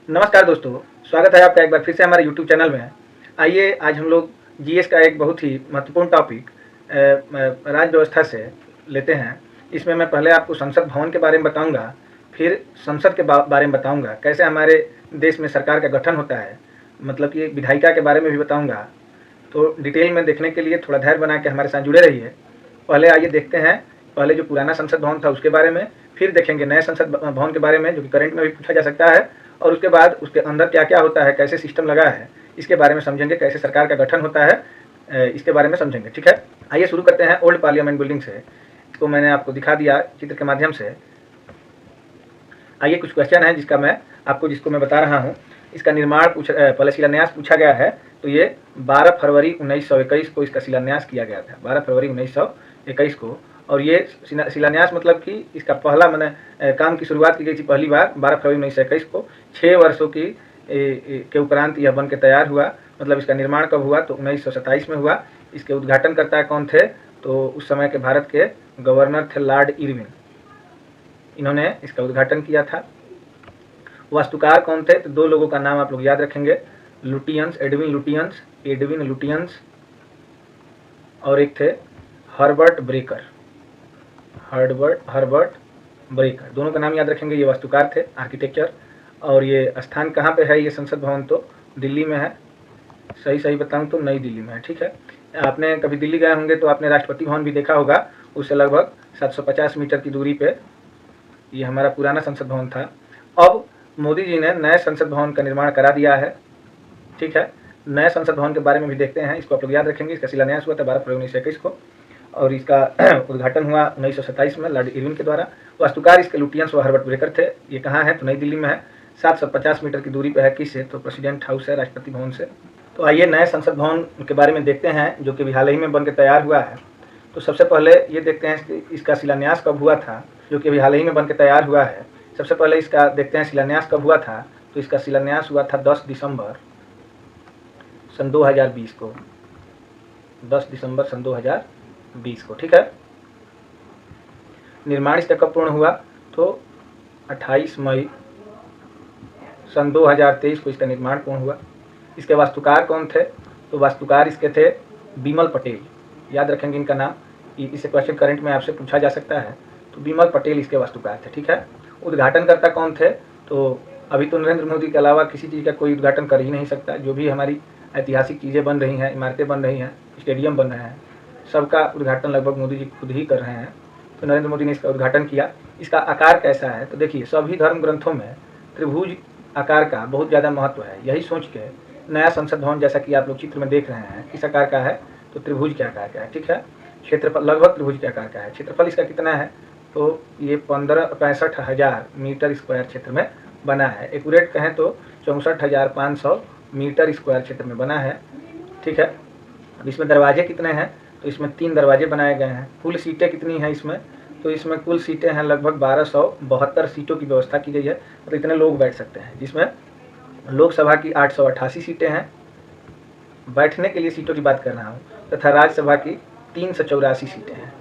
नमस्कार दोस्तों, स्वागत है आपका एक बार फिर से हमारे YouTube चैनल में। आइए आज हम लोग जीएस का एक बहुत ही महत्वपूर्ण टॉपिक राज्य व्यवस्था से लेते हैं। इसमें मैं पहले आपको संसद भवन के बारे में बताऊंगा, फिर संसद के बारे में बताऊंगा, कैसे हमारे देश में सरकार का गठन होता है, मतलब कि विधायिका के बारे में भी बताऊँगा। तो डिटेल में देखने के लिए थोड़ा धैर्य बना के हमारे साथ जुड़े रहिए। पहले आइए देखते हैं, पहले जो पुराना संसद भवन था उसके बारे में, फिर देखेंगे नए संसद भवन के बारे में जो कि करंट में भी पूछा जा सकता है, और उसके बाद उसके अंदर क्या क्या होता है, कैसे सिस्टम लगा है, इसके बारे में समझेंगे, कैसे सरकार का गठन होता है, इसके बारे में समझेंगे। ठीक है, आइए शुरू करते हैं ओल्ड पार्लियामेंट बिल्डिंग से। इसको मैंने आपको दिखा दिया चित्र के माध्यम से। आइए कुछ क्वेश्चन है जिसको मैं बता रहा हूँ। इसका निर्माण पहले शिलान्यास पूछा गया है, तो ये 12 फरवरी 1921 को इसका शिलान्यास किया गया था, 12 फरवरी 1921 को। और ये शिलान्यास मतलब कि इसका पहला मैंने काम की शुरुआत की गई थी पहली बार 12 फरवरी 1921 को। 6 वर्षों के उपरांत यह बन के तैयार हुआ। मतलब इसका निर्माण कब हुआ, तो 1927 में हुआ। इसके उद्घाटनकर्ता कौन थे, तो उस समय के भारत के गवर्नर थे लॉर्ड इरविन, इन्होंने इसका उद्घाटन किया था। वास्तुकार कौन थे, तो 2 लोगों का नाम आप लोग याद रखेंगे, एडविन लुटियंस, और एक थे हर्बर्ट ब्रेकर, दोनों का नाम याद रखेंगे। ये वास्तुकार थे, आर्किटेक्चर। और ये स्थान कहाँ पे है, ये संसद भवन तो दिल्ली में है। सही बताऊं तो नई दिल्ली में है। ठीक है, आपने कभी दिल्ली गए होंगे तो आपने राष्ट्रपति भवन भी देखा होगा, उससे लगभग 750 मीटर की दूरी पे ये हमारा पुराना संसद भवन था। अब मोदी जी ने नए संसद भवन का निर्माण करा दिया है। ठीक है, नए संसद भवन के बारे में भी देखते हैं, इसको आप लोग याद रखेंगे। इसका शिलान्यास हुआ था 12 फरवरी 1921 को, और इसका उद्घाटन हुआ 1927 में लॉर्ड इरविन के द्वारा। वास्तुकार इसके लुटियंस व हर्बर्ट ब्रेकर थे। ये कहाँ है, तो नई दिल्ली में है। 750 मीटर की दूरी पर है, किससे, तो प्रेसिडेंट हाउस है, राष्ट्रपति भवन से। तो आइए नए संसद भवन के बारे में देखते हैं, जो कि हाल ही में बन के तैयार हुआ है। तो सबसे पहले ये देखते हैं कि इसका शिलान्यास कब हुआ था, जो कि अभी हाल ही में बन के तैयार हुआ है। सबसे पहले इसका देखते हैं शिलान्यास कब हुआ था। तो इसका शिलान्यास हुआ था 10 दिसंबर सन 2020 को, 10 दिसंबर सन 2020 को। ठीक है, निर्माण इसका कब पूर्ण हुआ, तो 28 मई सन 2023 को इसका निर्माण पूर्ण हुआ। इसके वास्तुकार कौन थे, तो वास्तुकार इसके थे बिमल पटेल, याद रखेंगे इनका नाम, इसे क्वेश्चन करंट में आपसे पूछा जा सकता है। तो बिमल पटेल इसके वास्तुकार थे। ठीक है, उद्घाटनकर्ता कौन थे, तो अभी तो नरेंद्र मोदी के अलावा किसी चीज़ का कोई उद्घाटन कर ही नहीं सकता। जो भी हमारी ऐतिहासिक चीज़ें बन रही हैं, इमारतें बन रही हैं, स्टेडियम बन रहे हैं, सबका उद्घाटन लगभग मोदी जी खुद ही कर रहे हैं। तो नरेंद्र मोदी ने इसका उद्घाटन किया। इसका आकार कैसा है, तो देखिए सभी धर्म ग्रंथों में त्रिभुज आकार का बहुत ज़्यादा महत्व है। यही सोच के नया संसद भवन, जैसा कि आप लोग चित्र में देख रहे हैं, किस आकार का है, तो त्रिभुज के आकार का है। ठीक है, क्षेत्रफल लगभग त्रिभुज के आकार का है। क्षेत्रफल इसका कितना है, तो ये 65,000 मीटर स्क्वायर क्षेत्र में बना है। एक्यूरेट कहें तो 64,500 मीटर स्क्वायर क्षेत्र में बना है। ठीक है, अब इसमें दरवाजे कितने हैं, तो इसमें 3 दरवाजे बनाए गए हैं। कुल सीटें कितनी हैं इसमें, तो इसमें कुल सीटें हैं लगभग 1272 सीटों की व्यवस्था की गई है। तो इतने लोग बैठ सकते हैं, जिसमें लोकसभा की 888 सीटें हैं, बैठने के लिए सीटों की बात कर रहा हूँ, तथा राज्यसभा की 384 सीटें हैं।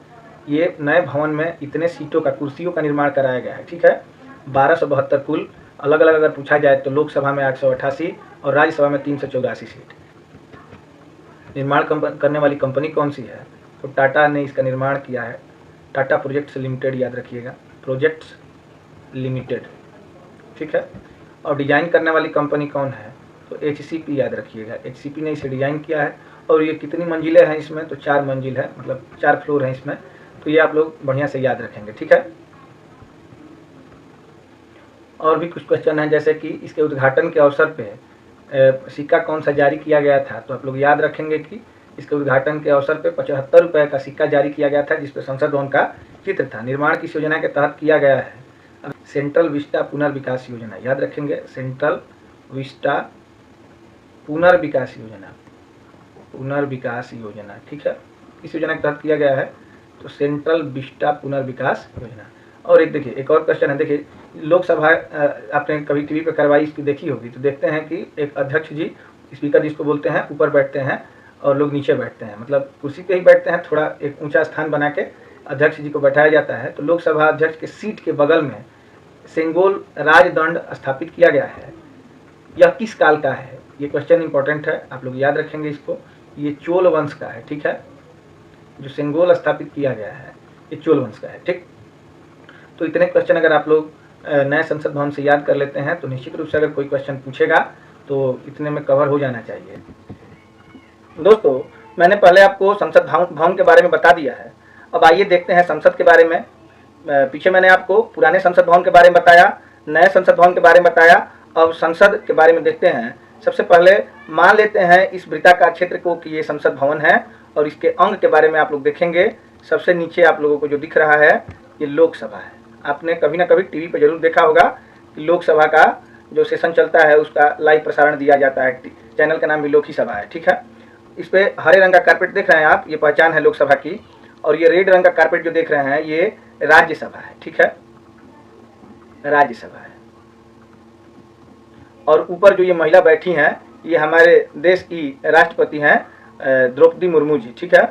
ये नए भवन में इतने सीटों का, कुर्सियों का निर्माण कराया गया है। ठीक है, 1272 कुल। अलग अलग अगर पूछा जाए तो लोकसभा में 888 और राज्यसभा में 384 सीट। निर्माण करने वाली कंपनी कौन सी है, तो टाटा ने इसका निर्माण किया है। टाटा प्रोजेक्ट्स लिमिटेड, याद रखिएगा, प्रोजेक्ट्स लिमिटेड। ठीक है, और डिजाइन करने वाली कंपनी कौन है, तो HCP, याद रखिएगा, HCP ने इसे डिजाइन किया है। और ये कितनी मंजिलें हैं इसमें, तो 4 मंजिल है, मतलब 4 फ्लोर हैं इसमें। तो ये आप लोग बढ़िया से याद रखेंगे। ठीक है, और भी कुछ क्वेश्चन हैं, जैसे कि इसके उद्घाटन के अवसर पे सिक्का कौन सा जारी किया गया था, तो आप लोग याद रखेंगे कि इसके उद्घाटन के अवसर पे 75 रुपये का सिक्का जारी किया गया था, जिसपे संसद भवन का चित्र था। निर्माण किस योजना के तहत किया गया है, सेंट्रल विस्टा पुनर्विकास योजना, याद रखेंगे, सेंट्रल विस्टा पुनर्विकास योजना। ठीक है, किस योजना के तहत किया गया है, तो सेंट्रल विस्टा पुनर्विकास योजना। और एक देखिए, एक और क्वेश्चन है, देखिए लोकसभा आपने कभी टीवी पर कार्रवाई इसकी देखी होगी, तो देखते हैं कि एक अध्यक्ष जी, स्पीकर जिसको बोलते हैं, ऊपर बैठते हैं और लोग नीचे बैठते हैं, मतलब कुर्सी पे ही बैठते हैं, थोड़ा एक ऊंचा स्थान बना के अध्यक्ष जी को बैठाया जाता है। तो लोकसभा अध्यक्ष के सीट के बगल में सेंगोल राजदंड स्थापित किया गया है। यह किस काल का है? ये क्वेश्चन इंपॉर्टेंट है, आप लोग याद रखेंगे इसको। ये चोल वंश का है, ठीक है। जो सेंगोल स्थापित किया गया है ये चोल वंश का है, ठीक। तो इतने क्वेश्चन अगर आप लोग नए संसद भवन से याद कर लेते हैं तो निश्चित रूप से अगर कोई क्वेश्चन पूछेगा तो इतने में कवर हो जाना चाहिए। दोस्तों, मैंने पहले आपको संसद भवन के बारे में बता दिया है। अब आइए देखते हैं संसद के बारे में। पीछे मैंने आपको पुराने संसद भवन के बारे में बताया, नए संसद भवन के बारे में बताया। अब संसद के बारे में देखते हैं। सबसे पहले मान लेते हैं इस वृत्ताकार क्षेत्र को कि ये संसद भवन है, और इसके अंग के बारे में आप लोग देखेंगे। सबसे नीचे आप लोगों को जो दिख रहा है ये लोकसभा है। आपने कभी ना कभी टीवी पर जरूर देखा होगा कि लोकसभा का जो सेशन चलता है उसका लाइव प्रसारण दिया जाता है। चैनल का नाम भी लोक ही सभा है, ठीक है। इस पे हरे रंग का कारपेट देख रहे हैं आप, ये पहचान है लोकसभा की। और ये रेड रंग का कारपेट जो देख रहे हैं ये राज्यसभा है, ठीक है, राज्यसभा है। और ऊपर जो ये महिला बैठी हैं ये हमारे देश की राष्ट्रपति हैं द्रौपदी मुर्मू जी, ठीक है।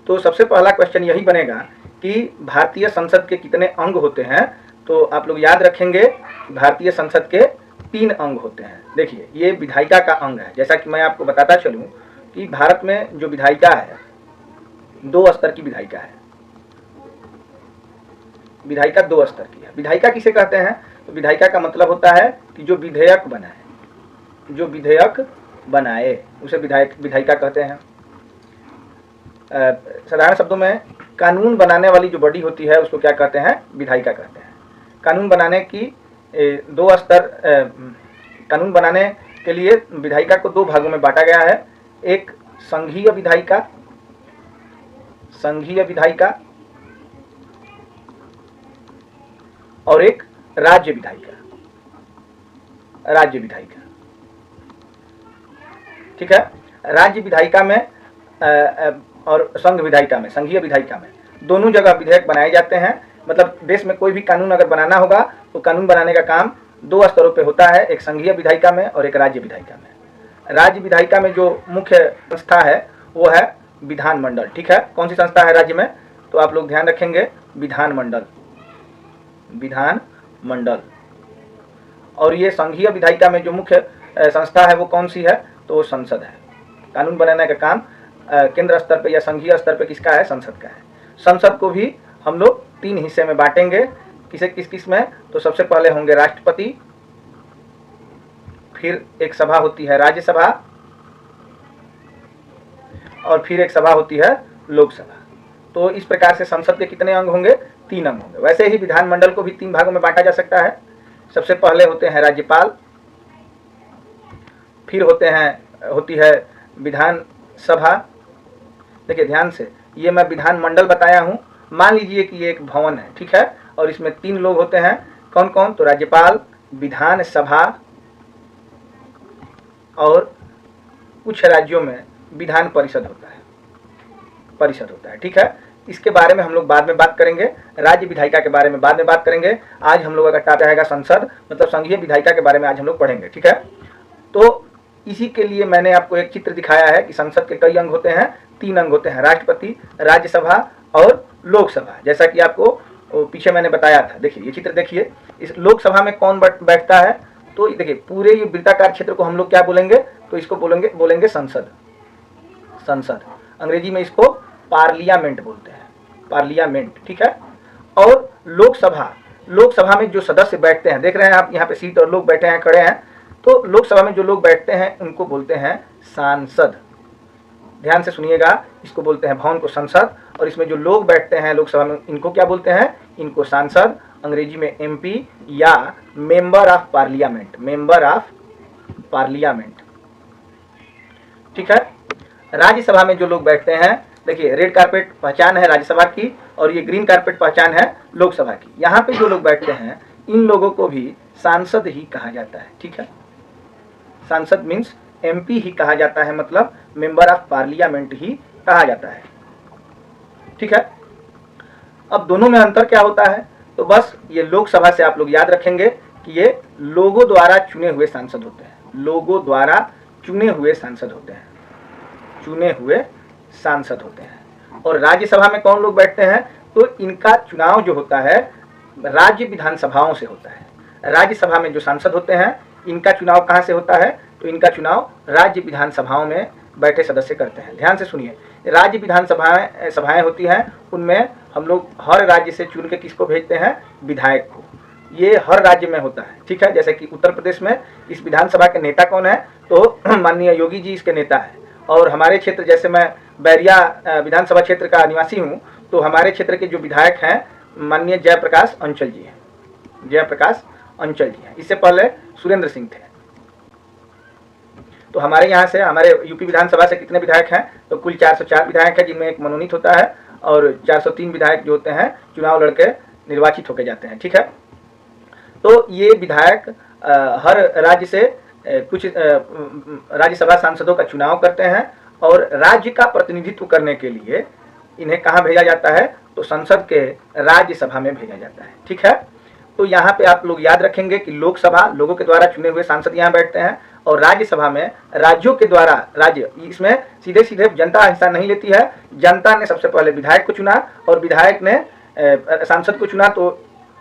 तो सबसे पहला क्वेश्चन यही बनेगा कि भारतीय संसद के कितने अंग होते हैं? तो आप लोग याद रखेंगे भारतीय संसद के 3 अंग होते हैं। देखिए, ये विधायिका का अंग है। जैसा कि मैं आपको बताता चलूं कि भारत में जो विधायिका है 2 स्तर की विधायिका है। विधायिका 2 स्तर की है। विधायिका किसे कहते हैं? तो विधायिका का मतलब होता है कि जो विधेयक बनाए, जो विधेयक बनाए उसे विधायिका कहते हैं। साधारण शब्दों में कानून बनाने वाली जो बॉडी होती है उसको क्या कहते हैं? विधायिका कहते हैं। कानून बनाने की 2 स्तर, कानून बनाने के लिए विधायिका को 2 भागों में बांटा गया है। एक संघीय विधायिका, संघीय विधायिका, और एक राज्य विधायिका, राज्य विधायिका, ठीक है। राज्य विधायिका में और संघ विधायिका में, संघीय विधायिका में दोनों जगह विधेयक बनाए जाते हैं। मतलब देश में कोई भी कानून अगर बनाना होगा तो कानून बनाने का काम 2 स्तरों पे होता है, एक संघीय विधायिका में और एक राज्य विधायिका में। राज्य विधायिका में जो मुख्य संस्था है वो है विधानमंडल, ठीक है। कौन सी संस्था है राज्य में? तो आप लोग ध्यान रखेंगे, विधानमंडल, विधानमंडल। और ये संघीय विधायिका में जो मुख्य संस्था है वो कौन सी है? तो वो संसद है। कानून बनाने का काम केंद्र स्तर पे या संघीय स्तर पे किसका है? संसद का है। संसद को भी हम लोग 3 हिस्से में बांटेंगे। किसे किस किस में? तो सबसे पहले होंगे राष्ट्रपति, फिर एक सभा होती है राज्यसभा, और फिर एक सभा होती है लोकसभा। तो इस प्रकार से संसद के कितने अंग होंगे? 3 अंग होंगे। वैसे ही विधानमंडल को भी 3 भागों में बांटा जा सकता है। सबसे पहले होते हैं राज्यपाल, फिर होती है विधानसभा। देखिए ध्यान से, ये मैं विधानमंडल बताया हूं। मान लीजिए कि ये एक भवन है, ठीक है, और इसमें 3 लोग होते हैं। कौन कौन? तो राज्यपाल, विधानसभा, और कुछ राज्यों में विधान परिषद होता है, परिषद होता है, ठीक है। इसके बारे में हम लोग बाद में बात करेंगे। राज्य विधायिका के बारे में बाद में बात करेंगे। आज हम लोग का टॉपिक रहेगा संसद, मतलब संघीय विधायिका के बारे में आज हम लोग पढ़ेंगे, ठीक है। तो इसी के लिए मैंने आपको एक चित्र दिखाया है कि संसद के कई अंग होते हैं। 3 अंग होते हैं, राष्ट्रपति, राज्यसभा और लोकसभा, जैसा कि आपको पीछे मैंने बताया था। देखिए ये चित्र देखिए, इस लोकसभा में कौन बैठता है? तो देखिए पूरे ये वृत्ताकार क्षेत्र को हम लोग क्या बोलेंगे? तो इसको बोलेंगे संसद, संसद। अंग्रेजी में इसको पार्लियामेंट बोलते हैं, पार्लियामेंट, ठीक है। और लोकसभा, लोकसभा में जो सदस्य बैठते हैं, देख रहे हैं आप यहाँ पे सीट और लोग बैठे हैं, खड़े हैं। तो लोकसभा में जो लोग बैठते हैं उनको बोलते हैं सांसद। ध्यान से सुनिएगा, इसको बोलते हैं भवन को संसद, और इसमें जो लोग बैठते हैं लोकसभा में इनको क्या बोलते हैं? इनको सांसद, अंग्रेजी में एमपी या member of parliament, member of parliament, ठीक है। राज्यसभा में जो लोग बैठते हैं, देखिए रेड कारपेट पहचान है राज्यसभा की, और ये ग्रीन कारपेट पहचान है लोकसभा की। यहाँ पे जो लोग बैठते हैं इन लोगों को भी सांसद ही कहा जाता है, ठीक है। सांसद मीन्स एमपी ही कहा जाता है, मतलब मेंबर ऑफ पार्लियामेंट ही कहा जाता है, ठीक है। अब दोनों में अंतर क्या होता है? तो बस ये लोकसभा से आप लोग याद रखेंगे कि ये लोगों द्वारा चुने हुए सांसद होते हैं, लोगों द्वारा चुने हुए सांसद होते हैं, चुने हुए सांसद होते हैं। और राज्यसभा में कौन लोग बैठते हैं? तो इनका चुनाव जो होता है राज्य विधानसभाओं से होता है। राज्यसभा में जो सांसद होते हैं इनका चुनाव कहाँ से होता है? तो इनका चुनाव राज्य विधानसभाओं में बैठे सदस्य करते हैं। ध्यान से सुनिए, राज्य सभाएं होती हैं, उनमें हम लोग हर राज्य से चुन के किसको भेजते हैं? विधायक को। ये हर राज्य में होता है, ठीक है। जैसे कि उत्तर प्रदेश में इस विधानसभा के नेता कौन है? तो माननीय योगी जी इसके नेता है। और हमारे क्षेत्र, जैसे मैं बैरिया विधानसभा क्षेत्र का निवासी हूँ, तो हमारे क्षेत्र के जो विधायक हैं माननीय जयप्रकाश अंचल जी हैं, जयप्रकाश अंचल जी हैं। इससे पहले सुरेंद्र सिंह थे। तो हमारे यहाँ से, हमारे यूपी विधानसभा से कितने विधायक हैं? तो कुल 404 विधायक हैं, जिनमें एक मनोनीत होता है और 403 विधायक जो होते हैं चुनाव लड़के निर्वाचित होकर जाते हैं, ठीक है। तो ये विधायक हर राज्य से कुछ राज्यसभा सांसदों का चुनाव करते हैं और राज्य का प्रतिनिधित्व करने के लिए इन्हें कहाँ भेजा जाता है? तो संसद के राज्यसभा में भेजा जाता है, ठीक है। तो यहाँ पे आप लोग याद रखेंगे कि लोकसभा लोगों के द्वारा चुने हुए सांसद यहाँ बैठते हैं और राज्यसभा में राज्यों के द्वारा, राज्य इसमें सीधे सीधे जनता हिस्सा नहीं लेती है। जनता ने सबसे पहले विधायक को चुना और विधायक ने सांसद को चुना, तो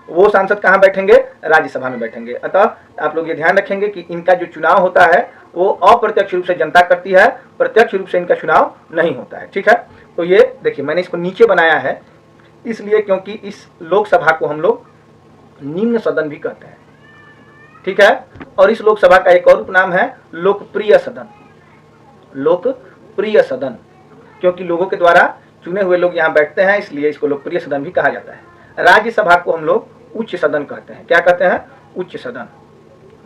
वो सांसद कहाँ बैठेंगे? राज्यसभा में बैठेंगे। अतः आप लोग ये ध्यान रखेंगे कि इनका जो चुनाव होता है वो अप्रत्यक्ष रूप से जनता करती है, प्रत्यक्ष रूप से इनका चुनाव नहीं होता है, ठीक है। तो ये देखिए, मैंने इसको नीचे बनाया है इसलिए क्योंकि इस लोकसभा को हम लोग निम्न सदन भी कहते हैं, ठीक है। और इस लोकसभा का एक और उपनाम है लोकप्रिय सदन। लोकप्रिय सदन, क्योंकि लोगों के द्वारा चुने हुए लोग यहाँ बैठते हैं, इसलिए इसको लोकप्रिय सदन भी कहा जाता है। राज्यसभा को हम लोग उच्च सदन कहते हैं। क्या कहते हैं? उच्च सदन,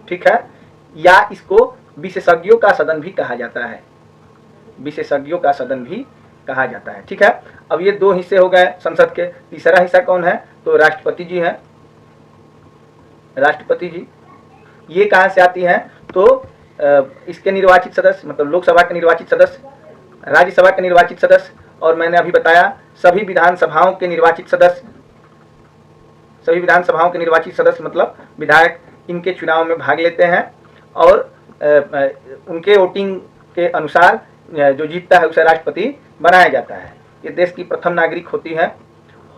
ठीक है। या इसको विशेषज्ञों का सदन भी कहा जाता है, विशेषज्ञों का सदन भी कहा जाता है, ठीक है। अब ये दो हिस्से हो गए संसद के। तीसरा हिस्सा कौन है? तो राष्ट्रपति जी हैं। राष्ट्रपति जी ये कहाँ से आती हैं? तो इसके निर्वाचित सदस्य, मतलब लोकसभा के निर्वाचित सदस्य, राज्यसभा के निर्वाचित सदस्य, और मैंने अभी बताया सभी विधानसभाओं के निर्वाचित सदस्य, सभी विधानसभाओं के निर्वाचित सदस्य मतलब विधायक, इनके चुनाव में भाग लेते हैं और उनके वोटिंग के अनुसार जो जीतता है उसे राष्ट्रपति बनाया जाता है। ये देश की प्रथम नागरिक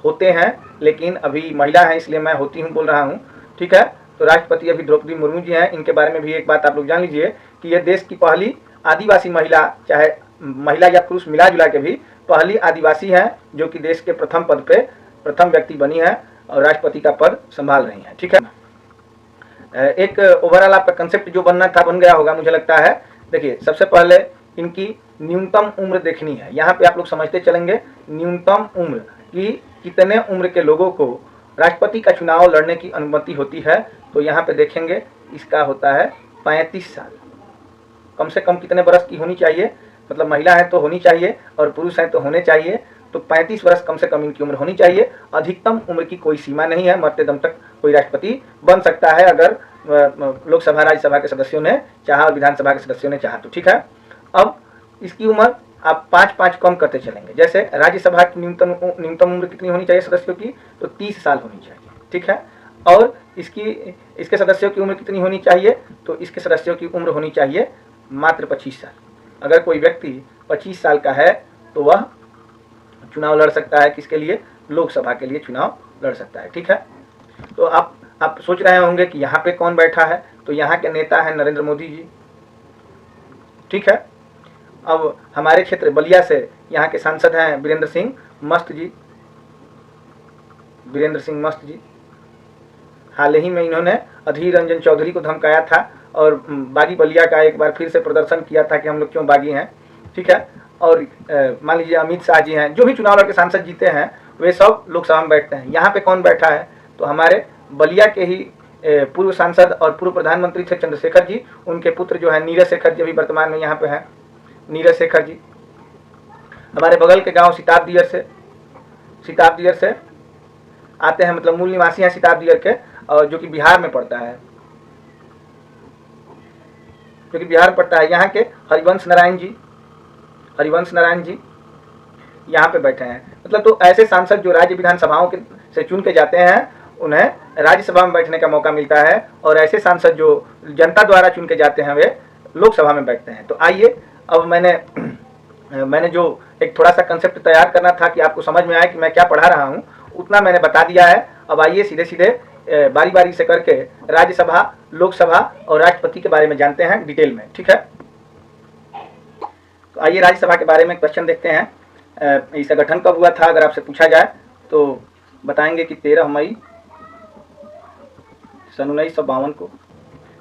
होते हैं, लेकिन अभी महिला है इसलिए मैं होती हूँ बोल रहा हूँ, ठीक है। तो राष्ट्रपति अभी द्रौपदी मुर्मू जी हैं। इनके बारे में भी एक बात आप लोग जान लीजिए कि ये देश की पहली आदिवासी महिला, चाहे महिला या पुरुष मिला जुला के भी पहली आदिवासी हैं जो कि देश के प्रथम पद पे प्रथम व्यक्ति बनी है और राष्ट्रपति का पद संभाल रही हैं, ठीक है। एक ओवरऑल आपका कंसेप्ट जो बनना था बन गया होगा मुझे लगता है। देखिए, सबसे पहले इनकी न्यूनतम उम्र देखनी है। यहाँ पे आप लोग समझते चलेंगे न्यूनतम उम्र कि कितने उम्र के लोगों को राष्ट्रपति का चुनाव लड़ने की अनुमति होती है। तो यहाँ पे देखेंगे इसका होता है 35 साल। कम से कम कितने वर्ष की होनी चाहिए? मतलब महिला है तो होनी चाहिए और पुरुष है तो होने चाहिए। तो 35 वर्ष कम से कम इनकी उम्र होनी चाहिए। अधिकतम उम्र की कोई सीमा नहीं है, मरते दम तक कोई राष्ट्रपति बन सकता है अगर लोकसभा राज्यसभा के सदस्यों ने चाहा और विधानसभा के सदस्यों ने चाहा तो, ठीक है। अब इसकी उम्र आप 5-5 कम करते चलेंगे। जैसे राज्यसभा की न्यूनतम उम्र कितनी होनी चाहिए सदस्यों की? तो 30 साल होनी चाहिए, ठीक है। और इसके सदस्यों की उम्र कितनी होनी चाहिए? तो इसके सदस्यों की उम्र होनी चाहिए मात्र 25 साल। अगर कोई व्यक्ति 25 साल का है तो वह चुनाव लड़ सकता है। किसके लिए? लोकसभा के लिए चुनाव लड़ सकता है, ठीक है। तो आप सोच रहे होंगे कि यहाँ पे कौन बैठा है? तो यहाँ के नेता हैं नरेंद्र मोदी जी, ठीक है। अब हमारे क्षेत्र बलिया से यहाँ के सांसद हैं वीरेंद्र सिंह मस्त जी। वीरेंद्र सिंह मस्त जी हाल ही में इन्होंने अधीर रंजन चौधरी को धमकाया था और बागी बलिया का एक बार फिर से प्रदर्शन किया था कि हम लोग क्यों बागी हैं, ठीक है। और मान लीजिए अमित शाह जी हैं, जो भी चुनाव लड़के सांसद जीते हैं वे सब लोकसभा में बैठते हैं। यहाँ पे कौन बैठा है? तो हमारे बलिया के ही पूर्व सांसद और पूर्व प्रधानमंत्री थे चंद्रशेखर जी। उनके पुत्र जो है नीरज शेखर जी अभी वर्तमान में यहाँ पे हैं। नीरज शेखर जी हमारे बगल के गांव सिताब दियर से आते हैं, मतलब मूल निवासी हैं सिताब दियर के, और जो कि बिहार में पड़ता है, यहाँ के हरिवंश नारायण जी यहाँ पे बैठे हैं। मतलब तो ऐसे सांसद जो राज्य विधानसभाओं के से चुन के जाते हैं उन्हें राज्यसभा में बैठने का मौका मिलता है, और ऐसे सांसद जो जनता द्वारा चुन के जाते हैं वे लोकसभा में बैठते हैं। तो आइए, अब मैंने जो एक थोड़ा सा कंसेप्ट तैयार करना था कि आपको समझ में आए कि मैं क्या पढ़ा रहा हूँ, उतना मैंने बता दिया है। अब आइए सीधे सीधे बारी बारी से करके राज्यसभा, लोकसभा और राष्ट्रपति के बारे में जानते हैं डिटेल में। ठीक है, तो आइए राज्यसभा के बारे में क्वेश्चन देखते हैं। इसका गठन कब हुआ था अगर आपसे पूछा जाए तो बताएंगे कि 13 मई सन 1952 को।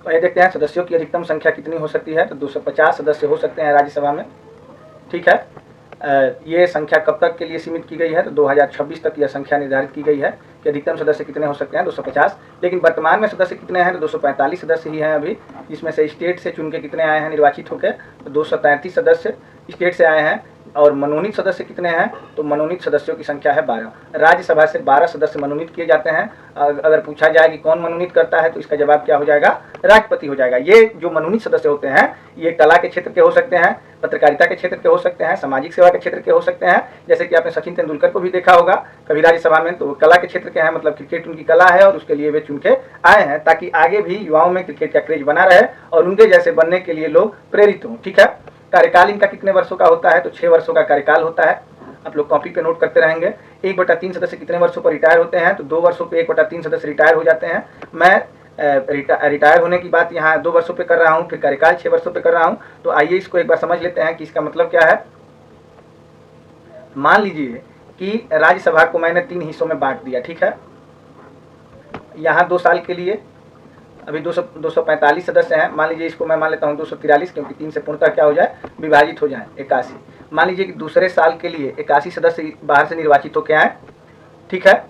तो ये देखते हैं सदस्यों की अधिकतम संख्या कितनी हो सकती है, तो 250 सदस्य हो सकते हैं राज्यसभा में। ठीक है, ये संख्या कब तक के लिए सीमित की गई है, तो 2026 तक यह संख्या निर्धारित की गई है कि अधिकतम सदस्य कितने हो सकते हैं, 250। लेकिन वर्तमान में सदस्य कितने हैं, तो 245 सदस्य ही हैं अभी, जिसमें से स्टेट से चुन के कितने आए हैं निर्वाचित होकर, तो 233 सदस्य स्टेट से आए हैं। और मनोनीत सदस्य कितने हैं, तो मनोनीत सदस्यों की संख्या है 12। राज्यसभा से 12 सदस्य मनोनीत किए जाते हैं। अगर पूछा जाए कि कौन मनोनीत करता है तो इसका जवाब क्या हो जाएगा, राष्ट्रपति हो जाएगा। ये जो मनोनीत सदस्य होते हैं ये कला के क्षेत्र के हो सकते हैं, पत्रकारिता के क्षेत्र के हो सकते हैं, सामाजिक सेवा के क्षेत्र के हो सकते हैं। जैसे कि आपने सचिन तेंदुलकर को भी देखा होगा कभी राज्यसभा में, तो कला के क्षेत्र के हैं, मतलब क्रिकेट उनकी कला है और उसके लिए वे चुन के आए हैं ताकि आगे भी युवाओं में क्रिकेट का क्रेज बना रहे और उनके जैसे बनने के लिए लोग प्रेरित हों। ठीक है, कार्यकाल इनका कितने वर्षों का होता है, तो 6 वर्षों का कार्यकाल होता है। आप लोग कॉपी पे नोट करते रहेंगे। 1/3 सदस्य कितने वर्षों पर रिटायर होते हैं, तो 2 वर्षों पे 1/3 सदस्य रिटायर हो जाते हैं। मैं रिटायर होने की बात यहाँ 2 वर्षों पे कर रहा हूँ, फिर कार्यकाल 6 वर्षों पे कर रहा हूँ। तो आइए इसको एक बार समझ लेते हैं कि इसका मतलब क्या है। मान लीजिए कि राज्यसभा को मैंने 3 हिस्सों में बांट दिया। ठीक है, यहाँ 2 साल के लिए अभी 245 सदस्य हैं। मान लीजिए इसको मैं मान लेता हूँ 243, क्योंकि 3 से पूर्णतः क्या हो जाए, विभाजित हो जाए 81। मान लीजिए कि दूसरे साल के लिए 81 सदस्य बाहर से निर्वाचित होकर आए। ठीक है,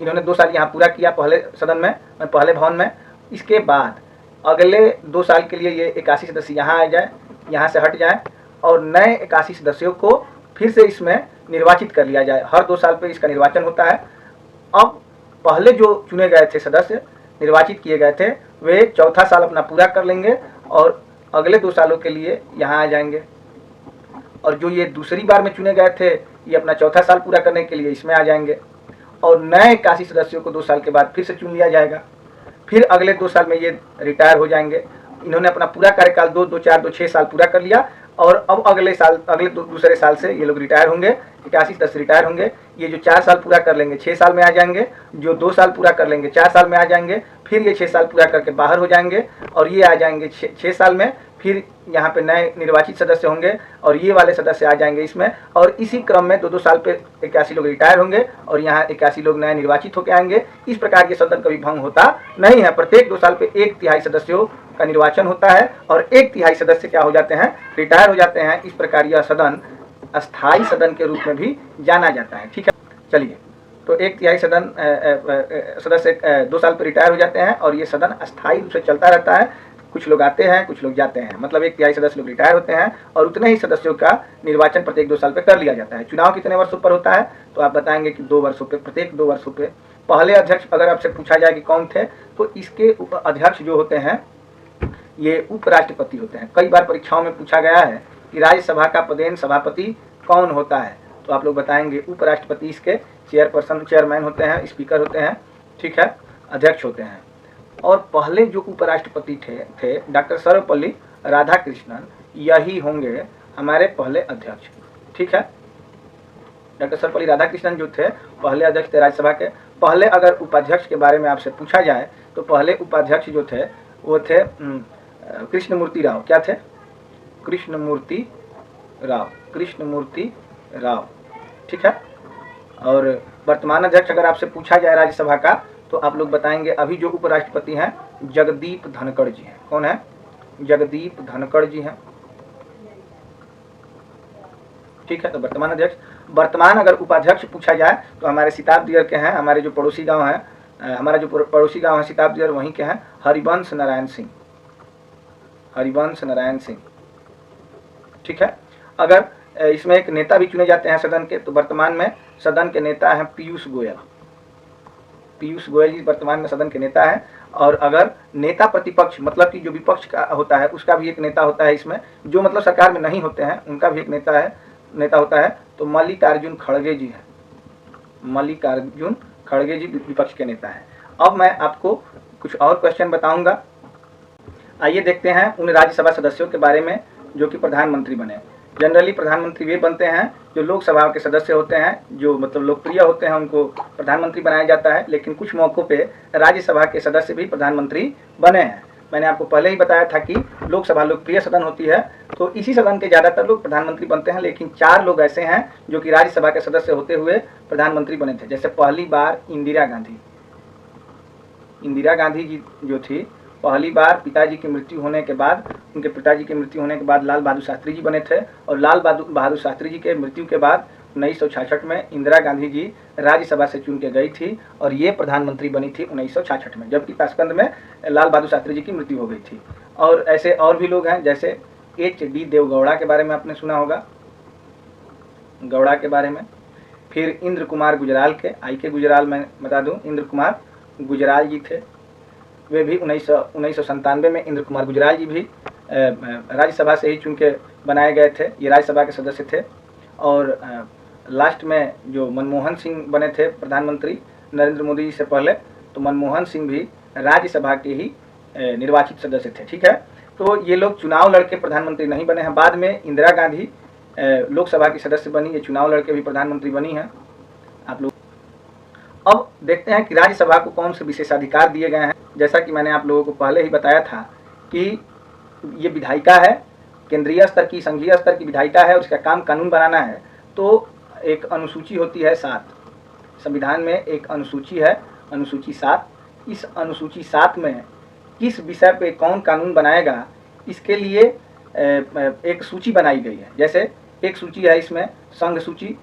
इन्होंने 2 साल यहाँ पूरा किया पहले सदन में, पहले भवन में। इसके बाद अगले 2 साल के लिए ये 81 सदस्य यहाँ आ जाए, यहाँ से हट जाए और नए 81 सदस्यों को फिर से इसमें निर्वाचित कर लिया जाए। हर 2 साल पे इसका निर्वाचन होता है। अब पहले जो चुने गए थे सदस्य, निर्वाचित किए गए थे, वे चौथा साल अपना पूरा कर लेंगे और अगले 2 सालों के लिए यहाँ आ जाएंगे। और जो ये दूसरी बार में चुने गए थे ये अपना चौथा साल पूरा करने के लिए इसमें आ जाएंगे और नए 81 सदस्यों को 2 साल के बाद फिर से चुन लिया जाएगा। फिर अगले 2 साल में ये रिटायर हो जाएंगे। इन्होंने अपना पूरा कार्यकाल 2, 4, 2, 6 साल पूरा कर लिया और अब अगले साल, दूसरे साल से ये लोग रिटायर होंगे, 81 सदस्य रिटायर होंगे। ये जो 4 साल पूरा कर लेंगे 6 साल में आ जाएंगे, जो 2 साल पूरा कर लेंगे 4 साल में आ जाएंगे, फिर ये 6 साल पूरा करके बाहर हो जाएंगे और ये आ जाएंगे 6 साल में। फिर यहाँ पे नए निर्वाचित सदस्य होंगे और ये वाले सदस्य आ जाएंगे इसमें, और इसी क्रम में 2-2 साल पे 81 लोग रिटायर होंगे और यहाँ 81 लोग नए निर्वाचित होकर आएंगे। इस प्रकार के सदन कभी भंग होता नहीं है। प्रत्येक 2 साल पे 1/3 सदस्यों का निर्वाचन होता है और 1/3 सदस्य क्या हो जाते हैं, रिटायर हो जाते हैं। इस प्रकार यह सदन अस्थायी सदन के रूप में भी जाना जाता है। ठीक है, चलिए, तो 1/3 सदन सदस्य 2 साल पर रिटायर हो जाते हैं और ये सदन अस्थायी रूप से चलता रहता है। कुछ लोग आते हैं, कुछ लोग जाते हैं, मतलब 1/3 सदस्य लोग रिटायर होते हैं और उतने ही सदस्यों का निर्वाचन प्रत्येक 2 साल पे कर लिया जाता है। चुनाव कितने वर्षों पर होता है, तो आप बताएंगे कि 2 वर्षों पे, प्रत्येक 2 वर्षों पे। पहले अध्यक्ष अगर आपसे पूछा जाए कि कौन थे, तो इसके अध्यक्ष जो होते हैं ये उपराष्ट्रपति होते हैं। कई बार परीक्षाओं में पूछा गया है कि राज्यसभा का पदेन सभापति कौन होता है, तो आप लोग बताएंगे उपराष्ट्रपति इसके चेयरपर्सन, चेयरमैन होते हैं, स्पीकर होते हैं। ठीक है, अध्यक्ष होते हैं। और पहले जो उपराष्ट्रपति थे डॉक्टर सर्वपल्ली राधाकृष्णन, यही होंगे हमारे पहले अध्यक्ष। ठीक है, डॉक्टर सर्वपल्ली राधाकृष्णन जो थे पहले अध्यक्ष थे राज्यसभा के। पहले अगर उपाध्यक्ष के बारे में आपसे पूछा जाए तो पहले उपाध्यक्ष जो थे वो थे कृष्णमूर्ति राव। क्या थे, कृष्णमूर्ति राव। ठीक है, और वर्तमान अध्यक्ष अगर आपसे पूछा जाए राज्यसभा का तो आप लोग बताएंगे अभी जो उपराष्ट्रपति हैं जगदीप धनखड़ जी हैं। कौन है, जगदीप धनखड़ जी हैं। ठीक है, तो वर्तमान अध्यक्ष। वर्तमान अगर उपाध्यक्ष पूछा जाए तो हमारे सिताबदिगर के हैं, हमारे जो पड़ोसी गांव है, हमारा जो पड़ोसी गांव है सिताबदिगर, वहीं के हैं हरिवंश नारायण सिंह। ठीक है, अगर इसमें एक नेता भी चुने जाते हैं सदन के, तो वर्तमान में सदन के नेता हैं पीयूष गोयल जी वर्तमान में सदन के नेता हैं। और अगर नेता प्रतिपक्ष, मतलब कि जो विपक्ष का होता है उसका भी एक नेता होता है इसमें, जो मतलब सरकार में नहीं होते हैं उनका भी एक नेता होता है, तो मल्लिकार्जुन खड़गे जी हैं। मल्लिकार्जुन खड़गे जी विपक्ष के नेता हैं। अब मैं आपको कुछ और क्वेश्चन बताऊंगा। आइए देखते हैं उन राज्यसभा सदस्यों के बारे में जो कि प्रधानमंत्री बने। जनरली प्रधानमंत्री वे बनते हैं जो लोकसभा के सदस्य होते हैं, जो मतलब लोकप्रिय होते हैं, उनको प्रधानमंत्री बनाया जाता है। लेकिन कुछ मौक़ों पे राज्यसभा के सदस्य भी प्रधानमंत्री बने हैं। मैंने आपको पहले ही बताया था कि लोकसभा लोकप्रिय सदन होती है, तो इसी सदन के ज़्यादातर लोग प्रधानमंत्री बनते हैं। लेकिन 4 लोग ऐसे हैं जो कि राज्यसभा के सदस्य होते हुए प्रधानमंत्री बने थे। जैसे पहली बार इंदिरा गांधी जी जो थी, पहली बार पिताजी की मृत्यु होने के बाद, उनके पिताजी की मृत्यु होने के बाद लाल बहादुर शास्त्री जी बने थे, और लाल बहादुर शास्त्री जी के मृत्यु के बाद 1966 में इंदिरा गांधी जी राज्यसभा से चुन के गई थी और ये प्रधानमंत्री बनी थी 1966 में, जबकि ताशकंद में लाल बहादुर शास्त्री जी की मृत्यु हो गई थी। और ऐसे और भी लोग हैं, जैसे HD देवगौड़ा के बारे में आपने सुना होगा, गौड़ा के बारे में। फिर इंद्र कुमार गुजराल के, IK गुजराल मैं बता दूं, इंद्र कुमार गुजराल जी थे, वे भी 1997 में इंद्र कुमार गुजराल जी भी राज्यसभा से ही चुन के बनाए गए थे, ये राज्यसभा के सदस्य थे। और लास्ट में जो मनमोहन सिंह बने थे प्रधानमंत्री नरेंद्र मोदी जी से पहले, तो मनमोहन सिंह भी राज्यसभा के ही निर्वाचित सदस्य थे। ठीक है, तो ये लोग चुनाव लड़के प्रधानमंत्री नहीं बने हैं। बाद में इंदिरा गांधी लोकसभा की सदस्य बनी, ये चुनाव लड़के भी प्रधानमंत्री बनी हैं। आप लोग अब देखते हैं कि राज्यसभा को कौन से विशेषाधिकार दिए गए हैं। जैसा कि मैंने आप लोगों को पहले ही बताया था कि ये विधायिका है, केंद्रीय स्तर की, संघीय स्तर की विधायिका है और इसका काम कानून बनाना है। तो एक अनुसूची होती है 7, संविधान में एक अनुसूची है, अनुसूची 7। इस अनुसूची 7 में किस विषय पे कौन कानून बनाएगा, इसके लिए एक सूची बनाई गई है। जैसे एक सूची है इसमें संघ सूची,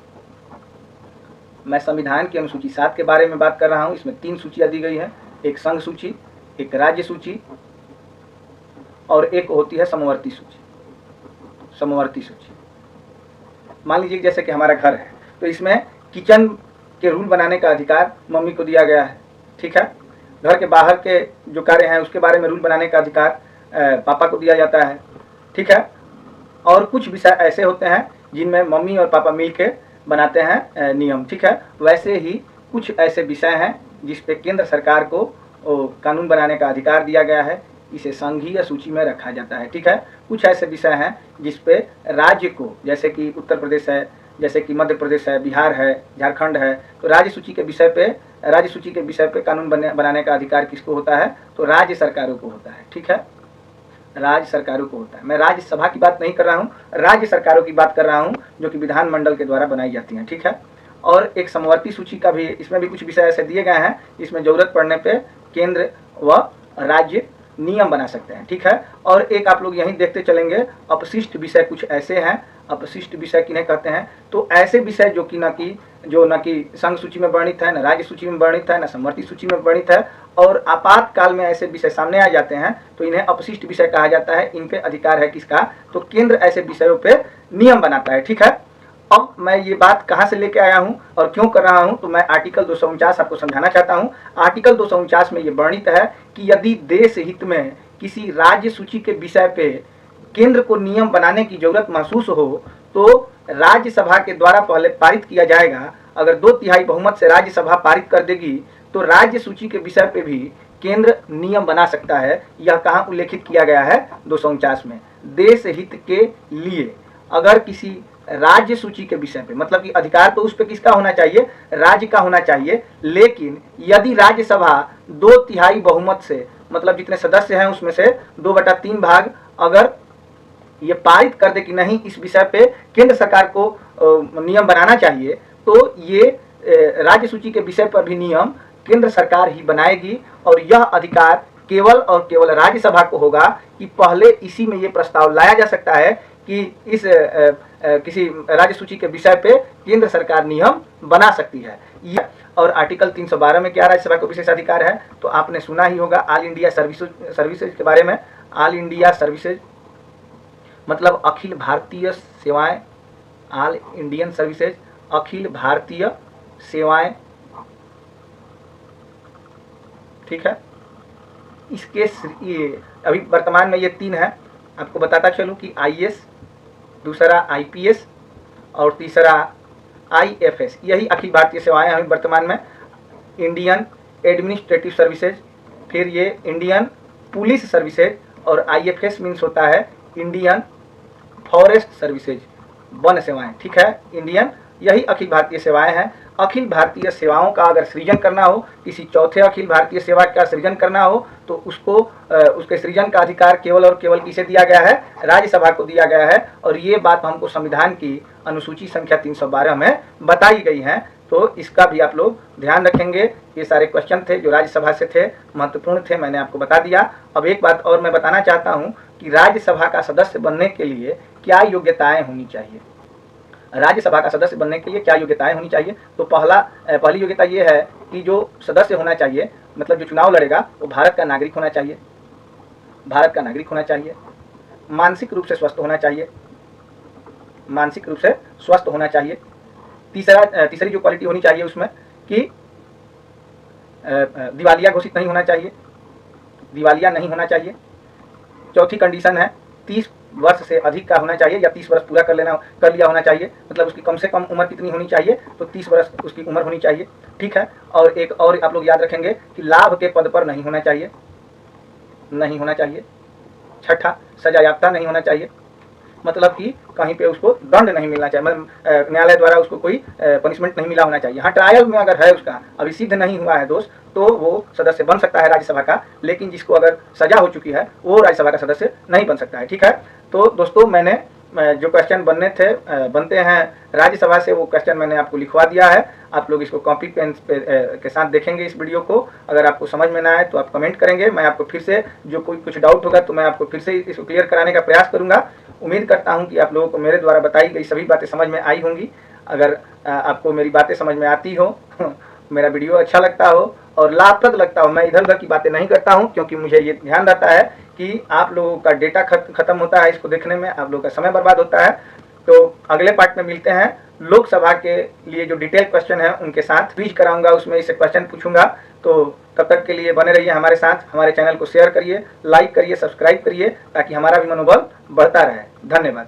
मैं संविधान की अनुसूची 7 के बारे में बात कर रहा हूँ। इसमें 3 सूचियाँ दी गई हैं, एक संघ सूची, एक राज्य सूची और एक होती है समवर्ती सूची। समवर्ती सूची मान लीजिए जैसे कि हमारा घर है, तो इसमें किचन के रूल बनाने का अधिकार मम्मी को दिया गया है। ठीक है, घर के बाहर के जो कार्य हैं उसके बारे में रूल बनाने का अधिकार पापा को दिया जाता है। ठीक है, और कुछ विषय ऐसे होते हैं जिनमें मम्मी और पापा मिल के बनाते हैं नियम। ठीक है, वैसे ही कुछ ऐसे विषय हैं जिस पे केंद्र सरकार को कानून बनाने का अधिकार दिया गया है, इसे संघीय सूची में रखा जाता है। ठीक है, कुछ ऐसे विषय हैं जिस पे राज्य को, जैसे कि उत्तर प्रदेश है, जैसे कि मध्य प्रदेश है, बिहार है, झारखंड है, तो राज्य सूची के विषय पे कानून बनाने का अधिकार किसको होता है, तो राज्य सरकारों को होता है। ठीक है, राज्य सरकारों को होता है। मैं राज्यसभा की बात नहीं कर रहा हूँ, राज्य सरकारों की बात कर रहा हूँ जो कि विधानमंडल के द्वारा बनाई जाती हैं। ठीक है, और एक समवर्ती सूची का भी, इसमें भी कुछ विषय ऐसे दिए गए हैं जिसमें जरूरत पड़ने पे केंद्र व राज्य नियम बना सकते हैं। ठीक है, और एक आप लोग यहीं देखते चलेंगे, अपशिष्ट विषय कुछ ऐसे हैं। अपशिष्ट विषय किन्हें कहते हैं, तो ऐसे विषय जो न कि संघ सूची में वर्णित है, न राज्य सूची में वर्णित है, न समवर्ती सूची में वर्णित है, और आपातकाल में ऐसे विषय सामने आ जाते हैं तो इन्हें अपशिष्ट विषय कहा जाता है। इन पे अधिकार है किसका, तो केंद्र ऐसे विषयों पे नियम बनाता है। ठीक है, अब मैं ये बात कहाँ से लेके आया हूँ और क्यों कर रहा हूँ, तो मैं आर्टिकल 249 आपको समझाना चाहता हूँ। आर्टिकल 249 में ये वर्णित है कि यदि देश हित में किसी राज्य सूची के विषय पे केंद्र को नियम बनाने की जरूरत महसूस हो तो राज्यसभा के द्वारा पहले पारित किया जाएगा। अगर 2/3 बहुमत से राज्यसभा पारित कर देगी तो राज्य सूची के विषय पे भी केंद्र नियम बना सकता है। यह कहाँ उल्लेखित किया गया है, 249 में। देश हित के लिए अगर किसी राज्य सूची के विषय पे, मतलब कि अधिकार तो उस पे किसका होना चाहिए, राज्य का होना चाहिए, लेकिन यदि राज्यसभा 2/3 बहुमत से, मतलब जितने सदस्य हैं उसमें से 2/3 भाग अगर ये पारित कर दे कि नहीं इस विषय पे केंद्र सरकार को नियम बनाना चाहिए, तो ये राज्य सूची के विषय पर भी नियम केंद्र सरकार ही बनाएगी। और यह अधिकार केवल और केवल राज्यसभा को होगा कि पहले इसी में ये प्रस्ताव लाया जा सकता है कि इस किसी राज्य सूची के विषय पे केंद्र सरकार नियम बना सकती है। और आर्टिकल 312 में क्या राज्यसभा को विशेष अधिकार है, तो आपने सुना ही होगा ऑल इंडिया सर्विसेज के बारे में। ऑल इंडिया सर्विसेज मतलब अखिल भारतीय सेवाएं, all Indian services Akhil Bharatiya सेवाएं। ठीक है, इसके ये अभी वर्तमान में ये 3 है। आपको बताता चलूं कि IAS, दूसरा IPS और तीसरा IFS, यही अखिल भारतीय सेवाएं हैं वर्तमान में। इंडियन एडमिनिस्ट्रेटिव सर्विसेज, फिर ये इंडियन पुलिस सर्विसेज, और IFS मीन्स होता है इंडियन फॉरेस्ट सर्विसेज। वन सेवाएं, ठीक है, इंडियन, यही अखिल भारतीय सेवाएं हैं। अखिल भारतीय सेवाओं का अगर सृजन करना हो, किसी चौथे अखिल भारतीय सेवा का सृजन करना हो, तो उसको उसके सृजन का अधिकार केवल और केवल किसे दिया गया है? राज्यसभा को दिया गया है। और ये बात हमको संविधान की अनुसूची संख्या 312 में बताई गई है। तो इसका भी आप लोग ध्यान रखेंगे। ये सारे क्वेश्चन थे जो राज्यसभा से थे, महत्वपूर्ण थे, मैंने आपको बता दिया। अब एक बात और मैं बताना चाहता हूँ कि राज्यसभा का सदस्य बनने के लिए क्या योग्यताएं होनी चाहिए। राज्यसभा का सदस्य बनने के लिए क्या योग्यताएं होनी चाहिए? तो पहली योग्यता ये है कि जो सदस्य होना चाहिए, मतलब जो चुनाव लड़ेगा, वो भारत का नागरिक होना चाहिए। भारत का नागरिक होना चाहिए, मानसिक रूप से स्वस्थ होना चाहिए, मानसिक रूप से स्वस्थ होना चाहिए। तीसरी जो क्वालिटी होनी चाहिए उसमें कि दिवालिया घोषित नहीं होना चाहिए, दिवालिया नहीं होना चाहिए। चौथी कंडीशन है 30 वर्ष से अधिक का होना चाहिए, या 30 वर्ष पूरा कर लिया होना चाहिए। मतलब उसकी कम से कम उम्र कितनी होनी चाहिए? तो 30 वर्ष उसकी उम्र होनी चाहिए, ठीक है। और एक और आप लोग याद रखेंगे कि लाभ के पद पर नहीं होना चाहिए, नहीं होना चाहिए। छठा, सजायाफ्ता नहीं होना चाहिए, मतलब कि कहीं पे उसको दंड नहीं मिलना चाहिए, मतलब न्यायालय द्वारा उसको कोई पनिशमेंट नहीं मिला होना चाहिए। हाँ, ट्रायल में अगर है उसका अभी सिद्ध नहीं हुआ है दोष, तो वो सदस्य बन सकता है राज्यसभा का, लेकिन जिसको अगर सजा हो चुकी है वो राज्यसभा का सदस्य नहीं बन सकता है, ठीक है। तो दोस्तों, मैंने जो क्वेश्चन बनते हैं राज्यसभा से, वो क्वेश्चन मैंने आपको लिखवा दिया है। आप लोग इसको कॉपी पेन के साथ देखेंगे इस वीडियो को। अगर आपको समझ में ना आए तो आप कमेंट करेंगे, मैं आपको फिर से, जो कोई कुछ डाउट होगा तो मैं आपको फिर से इसको क्लियर कराने का प्रयास करूंगा। उम्मीद करता हूं कि आप लोगों को मेरे द्वारा बताई गई सभी बातें समझ में आई होंगी। अगर आपको मेरी बातें समझ में आती हो, मेरा वीडियो अच्छा लगता हो और लाभप्रद लगता हो, मैं इधर उधर की बातें नहीं करता हूं, क्योंकि मुझे ये ध्यान रहता है कि आप लोगों का डेटा खत्म होता है इसको देखने में, आप लोगों का समय बर्बाद होता है। तो अगले पार्ट में मिलते हैं। लोकसभा के लिए जो डिटेल क्वेश्चन है उनके साथ क्विज कराऊंगा, उसमें इससे क्वेश्चन पूछूंगा। तो तब तक के लिए बने रहिए हमारे साथ। हमारे चैनल को शेयर करिए, लाइक करिए, सब्सक्राइब करिए, ताकि हमारा भी मनोबल बढ़ता रहे। धन्यवाद।